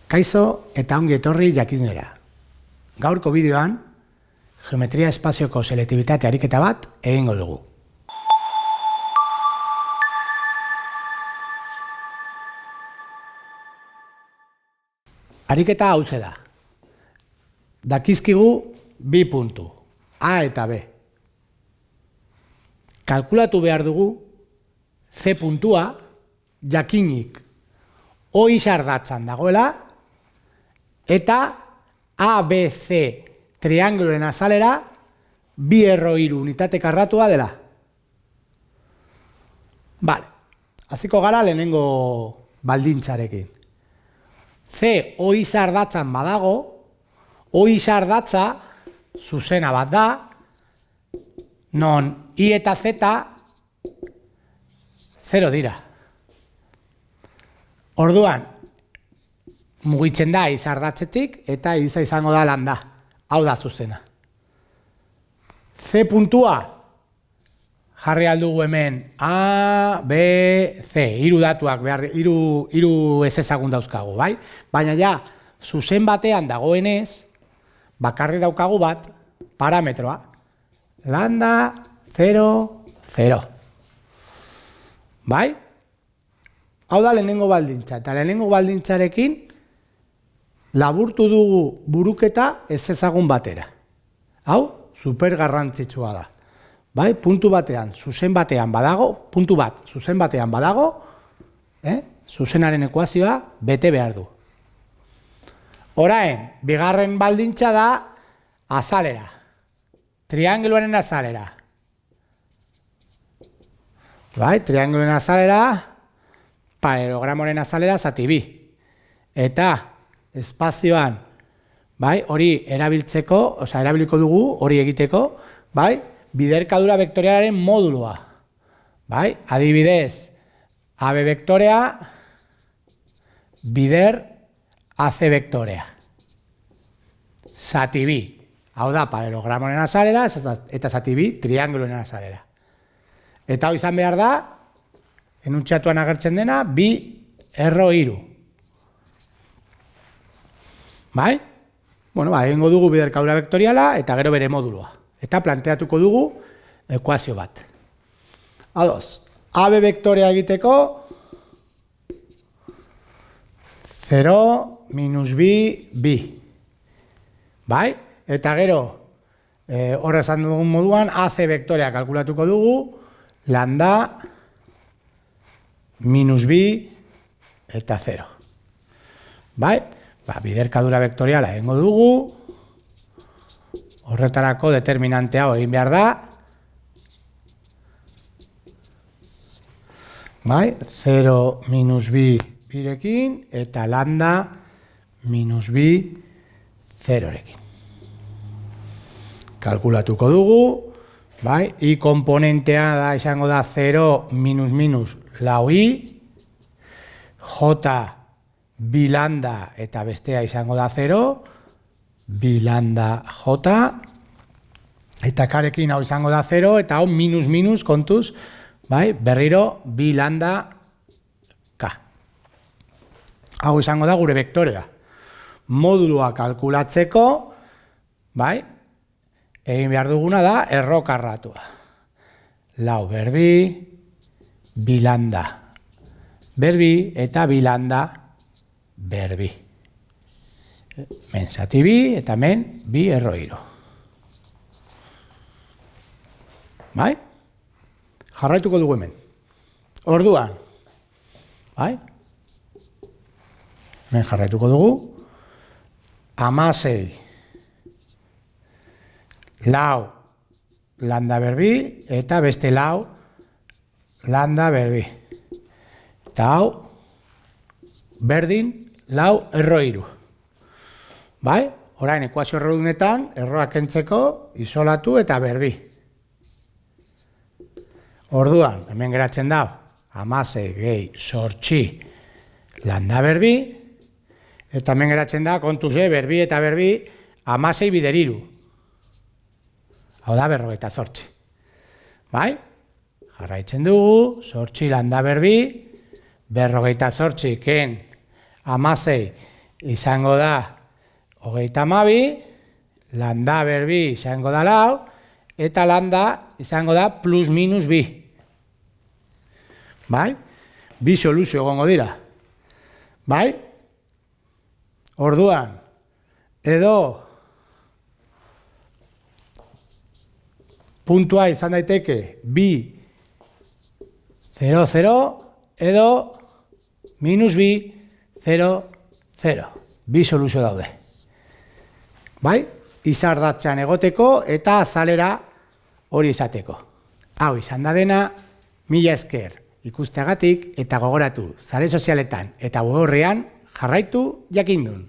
Kaixo eta ongi etorri jakinera. Gaurko bideoan, geometria espazioko selektibitate ariketa bat egingo dugu. Ariketa hauxe da. Dakizkigu bi puntu, A eta B. Kalkulatu behar dugu C puntua jakinik O izardatzan dagoela eta ABC triangeluren azalera bi erro hiru unitate karratua dela. Vale, hasiko gara lehenengo baldintzarekin. C O izardatzan badago, O izardatza zuzena bat da, non I eta Z 0 dira. Orduan, mugitzen da izardatzetik eta iza izango da lambda. Hau da zuzena. C puntua jarri aldugu hemen A, B, C. Hiru datuak behar, hiru ez ezagun dauzkagu, bai? Baina ja, zuzen batean dagoenez, bakarri daukagu bat, parametroa. Lambda 0, 0. Bai? Hau da lehenengo baldintza. Eta lehenengo baldintzarekin laburtu dugu buruketa ez ezagun batera. Hau, super garrantzitsua da. Bai? Puntu batean, zuzen batean badago, puntu bat, zuzen batean badago, zuzenaren ekuazioa bete behar du. Orain, bigarren baldintza da azalera. Triangeluaren azalera. Bai, triangeluaren azalera, paralelogramoren azalera zati bi. Eta espazioan, bai, hori erabiltzeko, erabiliko dugu, hori egiteko, bai, biderkadura vektorialaren modulua. Bai, adibidez, AB vektorea, bider AC vektorea. Zati bi. Hau da, paralelogramoren azalera, eta zati bi, triangeluaren azalera. Eta hau izan behar da, enuntziatuan agertzen dena, bi erro hiru. Bai? Bueno, egingo dugu biderkadura vektoriala eta gero bere modulua. Eta planteatuko dugu ekuazio bat. Ados, AB vektorea egiteko 0 minus bi, bi. Bai? Eta gero, horra esan dugun moduan, AC vektorea kalkulatuko dugu, lambda minus bi eta 0. Bai? Biderkadura vektoriala egingo dugu, horretarako determinante hau egin behar da. Bai? 0 minus bi birekin eta lambda minus bi 0rekin. Kalkulatuko dugu, bai? I komponentea da izango da 0 minus minus lau I, J bi lambda eta bestea izango da 0, bi lambda J, eta karekin hau izango da 0, eta hau minus minus kontuz, bai? Berriro bi lambda K. Hau izango da gure vektorea. Modulua kalkulatzeko, bai? Egin behar duguna da erro karratua. Lau berbi, bi lambda berbi eta bi lambda berbi. Men zati bi eta men bi erro hiru. Bai? Jarraituko dugu hemen. Orduan. Bai? Hemen jarraituko dugu. Amasei. Lau lambda berbi eta beste lau lambda berbi. Eta hau berdin lau erro hiru. Bai? Orain ekuazio errodunetan erroak kentzeko isolatu eta berbi. Orduan, hemen geratzen da, 16 gehi zortzi lambda berbi, eta hemen geratzen da, kontuz, berbi eta berbi, 16 bider hiru. Hau da, 48. Bai? Jarraitzen dugu, zortzi lambda berbi, 48 ken 16 izango da 32, landa berbi izango da 4, eta landa izango da plus minus 2. Bai? Bi soluzio egongo dira. Bai? Orduan, edo puntua izan daiteke 2, 0, 0, edo minus 2, 0, 0. Bi soluzio daude. Bai? Izardatzean egoteko eta azalera hori izateko. Hau izan da dena, mila esker ikusteagatik eta gogoratu sare sozialetan eta web orrian jarraitu jakindun.